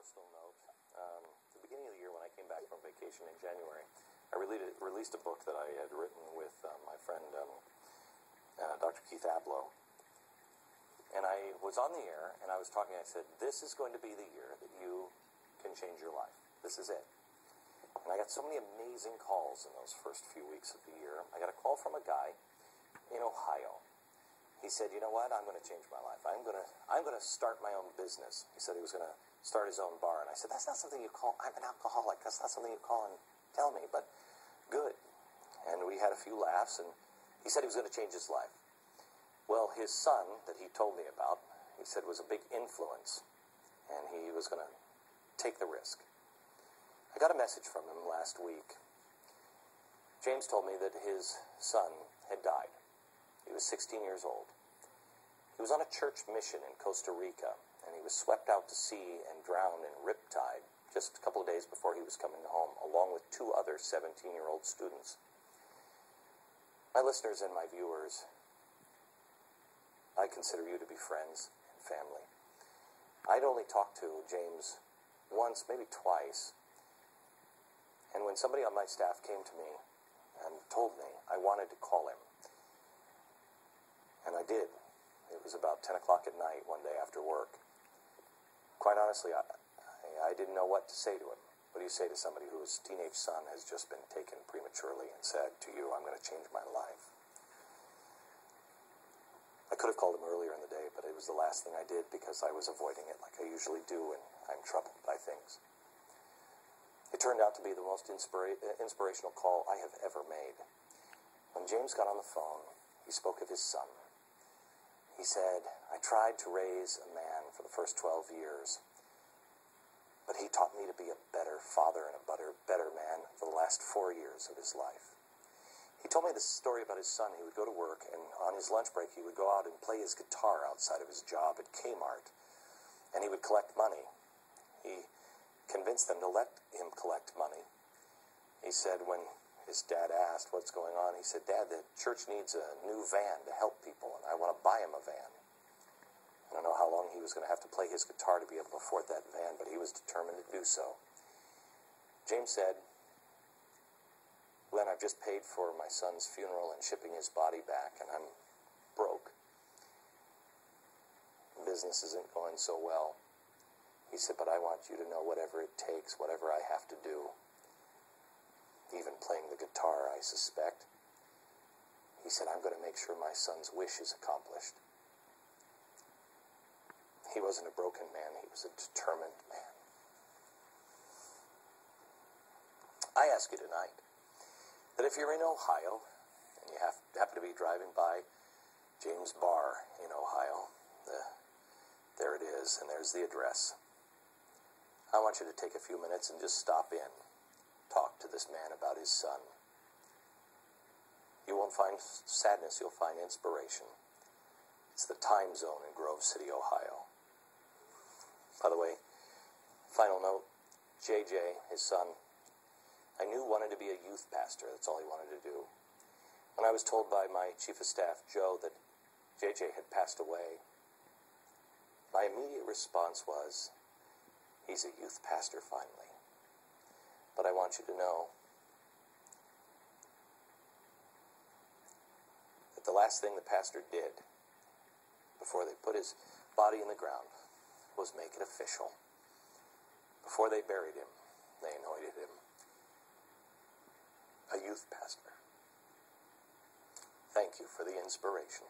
personal note. At the beginning of the year, when I came back from vacation in January, I released a book that I had written with my friend Dr. Keith Abloh. And I was on the air, and I was talking, I said, this is going to be the year that you can change your life. This is it. And I got so many amazing calls in those first few weeks of the year. I got a call from a guy in Ohio. He said, you know what, I'm going to change my life. I'm going to start my own business. He said he was going to start his own bar. And I said, that's not something you call, I'm an alcoholic. That's not something you call and tell me, but good. And we had a few laughs, and he said he was going to change his life. Well, his son that he told me about, he said was a big influence, and he was going to take the risk. I got a message from him last week. James told me that his son had died. He was 16 years old. He was on a church mission in Costa Rica, and he was swept out to sea and drowned in riptide just a couple of days before he was coming home, along with two other 17-year-old students. My listeners and my viewers, I consider you to be friends and family. I'd only talked to James once, maybe twice, and when somebody on my staff came to me and told me, I wanted to call him. And I did. It was about 10 o'clock at night one day after work. Quite honestly, I didn't know what to say to him. What do you say to somebody whose teenage son has just been taken prematurely and said to you, I'm going to change my life? I could have called him earlier in the day, but it was the last thing I did because I was avoiding it like I usually do when I'm troubled by things. It turned out to be the most inspirational call I have ever made. When James got on the phone, he spoke of his son. He said, I tried to raise a man for the first 12 years, but he taught me to be a better father and a better man for the last 4 years of his life. He told me this story about his son. He would go to work, and on his lunch break, he would go out and play his guitar outside of his job at Kmart, and he would collect money. He convinced them to let him collect money. He said when his dad asked what's going on, he said, Dad, the church needs a new van to help people, and I want to buy him a van. I don't know how long he was going to have to play his guitar to be able to afford that van, but he was determined to do so. James said, Glenn, I've just paid for my son's funeral and shipping his body back, and I'm broke. Business isn't going so well. He said, but I want you to know whatever it takes, whatever I have to do, even playing the guitar, I suspect. He said, I'm going to make sure my son's wish is accomplished. He wasn't a broken man. He was a determined man. I ask you tonight that if you're in Ohio and you happen to be driving by James Bar in Ohio, there it is, and there's the address. I want you to take a few minutes and just stop in. Talk to this man about his son. You won't find sadness, you'll find inspiration. It's the Time Zone in Grove City, Ohio. By the way, final note, JJ, his son, I knew wanted to be a youth pastor. That's all he wanted to do. When I was told by my chief of staff, Joe, that JJ had passed away, my immediate response was, he's a youth pastor finally. But I want you to know that the last thing the pastor did before they put his body in the ground was make it official. Before they buried him, they anointed him a youth pastor. Thank you for the inspiration.